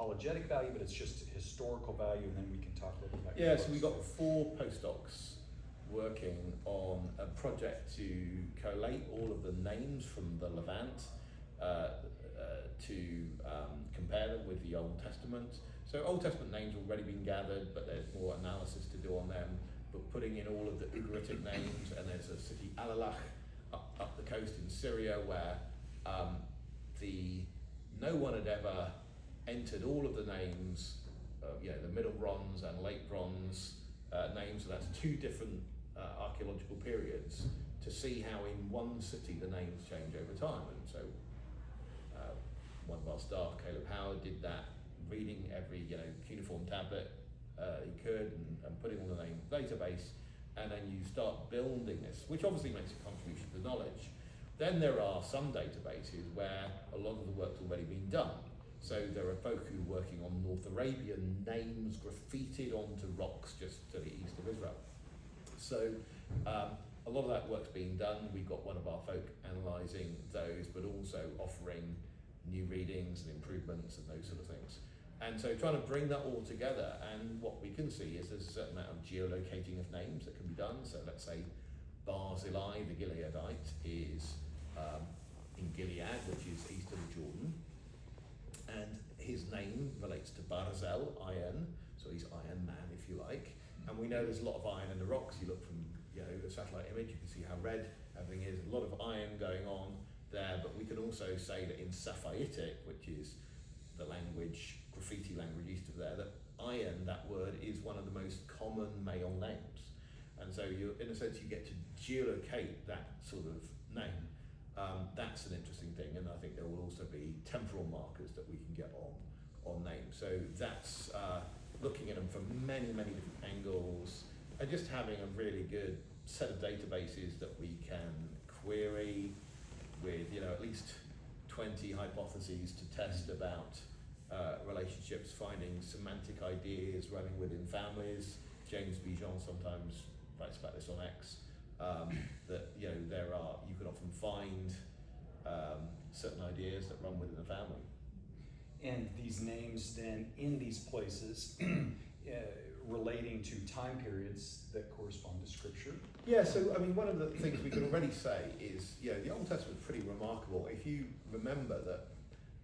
apologetic value, but it's just historical value, and then we can talk a little bit about Yeah, so we got 4 postdocs working on a project to collate all of the names from the Levant to compare them with the Old Testament. So Old Testament names have already been gathered, but there's more analysis to do on them. But putting in all of the Ugaritic names, and there's a city Alalach up the coast in Syria where no one had ever entered all of the names, the Middle Bronze and Late Bronze names, so that's 2 different archaeological periods, to see how in one city the names change over time. And so one of our staff, Caleb Howard, did that, reading every cuneiform tablet he could and putting all the name database, and then you start building this, which obviously makes a contribution to knowledge. Then there are some databases where a lot of the work's already been done. So there are folk who are working on North Arabian names graffitied onto rocks just to the east of Israel. So a lot of that work's being done. We've got one of our folk analysing those, but also offering new readings and improvements and those sort of things. And so trying to bring that all together, and what we can see is there's a certain amount of geolocating of names that can be done. So let's say Barzillai, the Gileadite, is in Gilead, which is east of the Jordan. And his name relates to Barzel, iron, so he's Iron Man, if you like. And we know there's a lot of iron in the rocks. You look from a satellite image, you can see how red everything is. A lot of iron going on there, but we can also say that in Sapphitic, which is the language, graffiti language east of there, that iron, that word, is one of the most common male names. And so you, in a sense, you get to geolocate that sort of name. That's an interesting thing, and I think there will also be temporal markers that we can get on names. So that's looking at them from many, many different angles, and just having a really good set of databases that we can query with, at least 20 hypotheses to test about relationships, finding semantic ideas running within families. James Bijon sometimes writes about this on X, that you can often find certain ideas that run within a family. And these names then in these places relating to time periods that correspond to Scripture. Yeah, so one of the things we can already say is, the Old Testament is pretty remarkable. If you remember that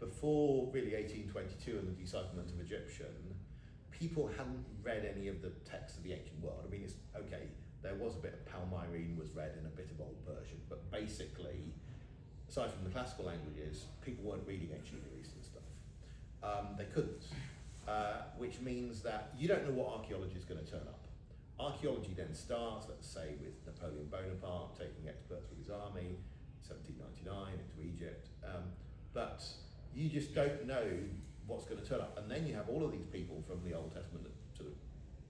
before really 1822 and the decipherment of Egyptian, people hadn't read any of the texts of the ancient world. It's okay, there was a bit of Palmyrene was read and a bit of Old Persian, but basically, aside from the classical languages, people weren't reading ancient Near Eastern stuff. They couldn't, which means that you don't know what archaeology is going to turn up. Archaeology then starts, let's say, with Napoleon Bonaparte taking experts with his army, 1799 into Egypt, but you just don't know what's going to turn up. And then you have all of these people from the Old Testament that sort of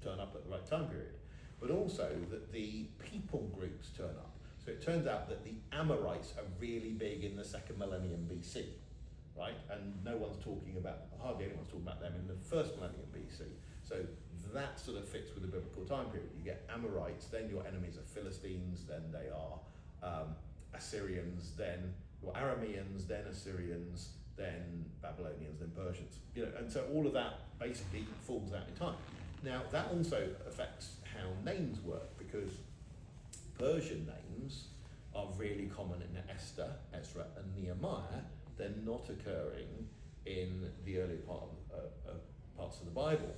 turn up at the right time period, but also that the people groups turn up. So it turns out that the Amorites are really big in the 2nd millennium BC, right? And hardly anyone's talking about them in the 1st millennium BC. So that sort of fits with the biblical time period. You get Amorites, then your enemies are Philistines, then they are Assyrians, then your Arameans, then Assyrians, then Babylonians, then Persians. And so all of that basically falls out in time. Now that also affects how names work, because Persian names are really common in Esther, Ezra, and Nehemiah. They're not occurring in the early parts of the Bible.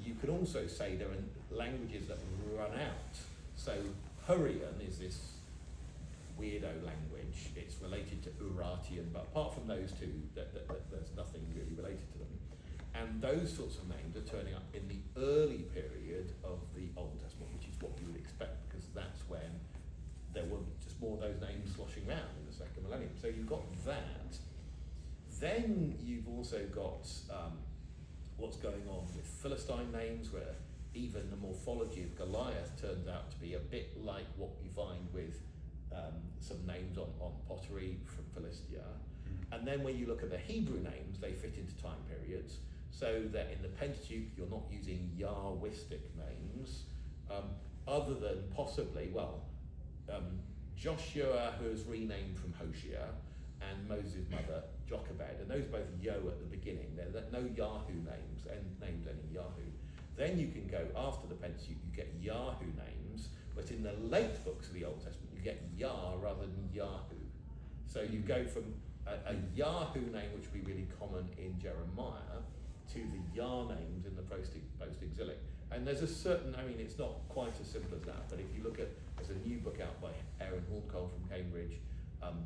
You can also say there are languages that run out. So Hurrian is this weirdo language. It's related to Urartian, but apart from those two, there's nothing really related to them. And those sorts of names are turning up in the early period of the Old Testament, which is what you would expect, because that's when there were just more of those names sloshing around in the 2nd millennium. So you've got that. Then you've also got what's going on with Philistine names, where even the morphology of Goliath turns out to be a bit like what you find with some names on pottery from Philistia. And then when you look at the Hebrew names, they fit into time periods, so that in the Pentateuch you're not using Yahwistic names, other than possibly, Joshua, who is renamed from Hoshea, and Moses' mother Jochebed, and those both Yo at the beginning. There are no Yahoo names, and names ending Yahoo. Then you can go after the Pentateuch, you get Yahoo names, but in the late books of the Old Testament, you get Yah rather than Yahoo. So you go from a Yahoo name, which would be really common in Jeremiah, to the Yah names in the post-exilic. And there's a certain, I mean, it's not quite as simple as that, but if you look at, there's a new book out by Aaron Horncole from Cambridge,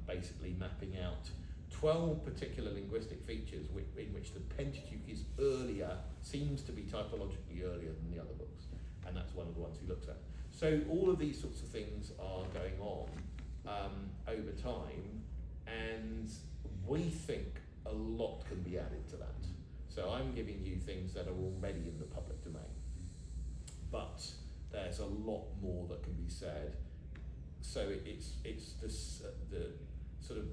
basically mapping out 12 particular linguistic features in which the Pentateuch is earlier, seems to be typologically earlier than the other books. And that's one of the ones he looks at. So all of these sorts of things are going on over time, and we think a lot can be added to that. So I'm giving you things that are already in the public domain, but there's a lot more that can be said. So it's this, the sort of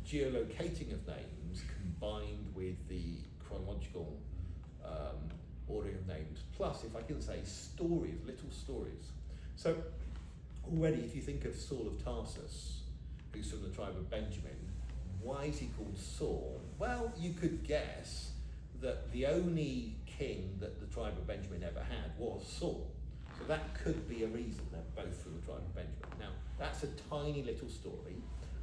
geolocating of names combined with the chronological ordering of names, plus, if I can say, stories, little stories. So already, if you think of Saul of Tarsus, who's from the tribe of Benjamin, why is he called Saul? Well, you could guess that the only king that the tribe of Benjamin ever had was Saul. So that could be a reason they're both from the tribe of Benjamin. Now, that's a tiny little story,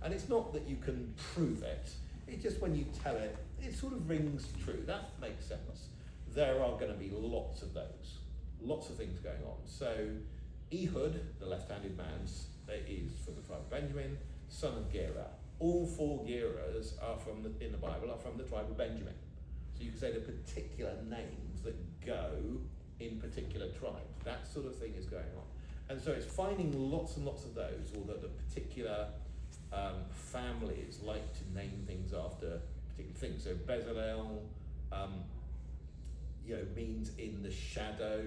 and it's not that you can prove it, it's just when you tell it, it sort of rings true. That makes sense. There are going to be lots of those, lots of things going on. So Ehud, the left-handed man, is from the tribe of Benjamin, son of Gera. All 4 Geras are in the Bible are from the tribe of Benjamin. So you can say the particular names that go in particular tribes. That sort of thing is going on. And so it's finding lots and lots of those, or that the particular families like to name things after particular things. So Bezalel, means in the shadow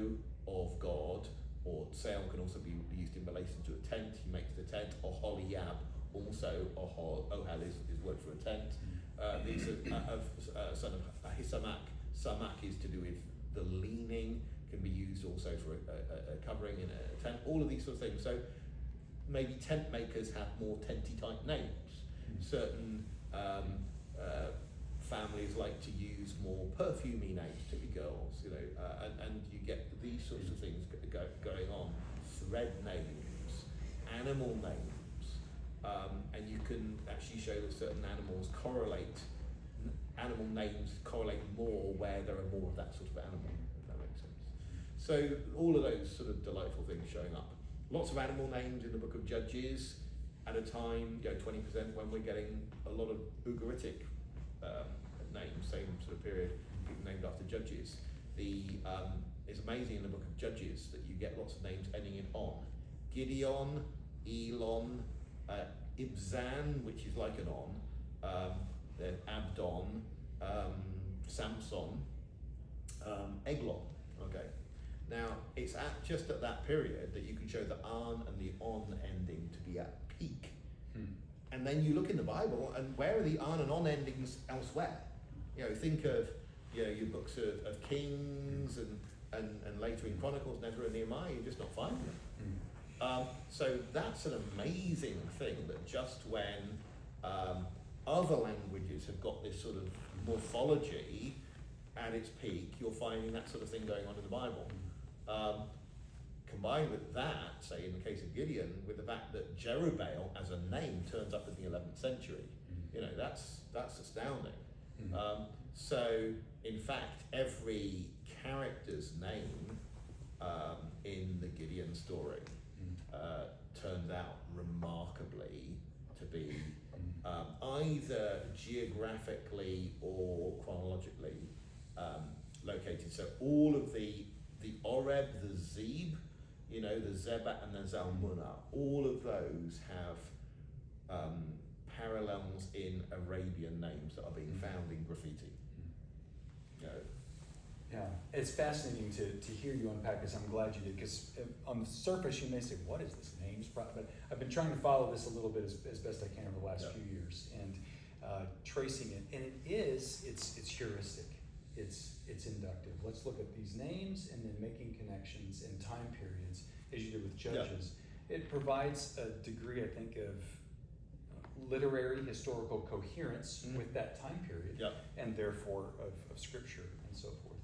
of God, or Sale can also be used in relation to a tent. He makes the tent. Oholiab, also Ohel is word for a tent. These are son of Ahisamach. Samach is to do with the leaning, can be used also for a covering in a tent. All of these sort of things. So maybe tent makers have more tenty type names. Certain families like to use more perfumey names, particularly girls, and you get these sorts of things going on. Thread names, animal names, and you can actually show that certain animals animal names correlate more where there are more of that sort of animal, if that makes sense. So all of those sort of delightful things showing up. Lots of animal names in the book of Judges at a time, 20% when we're getting a lot of Ugaritic names, same sort of period, people named after judges. It's amazing in the book of Judges that you get lots of names ending in on. Gideon, Elon, Ibzan, which is like an on, then Abdon, Samson, Eglon. Okay. Now, it's just at that period that you can show the an and the on ending to be at peak. And then you look in the Bible, and where are the an and on endings elsewhere? Think of your books of Kings and later in Chronicles, Ezra and Nehemiah, you're just not finding them. So that's an amazing thing, that just when other languages have got this sort of morphology at its peak, you're finding that sort of thing going on in the Bible. Combined with that, say in the case of Gideon, with the fact that Jerubbaal as a name turns up in the 11th century, that's astounding. So in fact, every character's name in the Gideon story turns out remarkably to be either geographically or chronologically located. So all of the Oreb, the Zeb, the Zebah and the Zalmunna, all of those have parallels in Arabian names that are being found in graffiti. Yeah, it's fascinating to hear you unpack this. I'm glad you did, because on the surface you may say, what is this names? But I've been trying to follow this a little bit as best I can over the last few years, and tracing it. And it's heuristic, it's inductive. Let's look at these names and then making connections in time periods, as you did with Judges. It provides a degree, I think, of literary historical coherence Mhm. with that time period, Yep. and therefore of Scripture and so forth.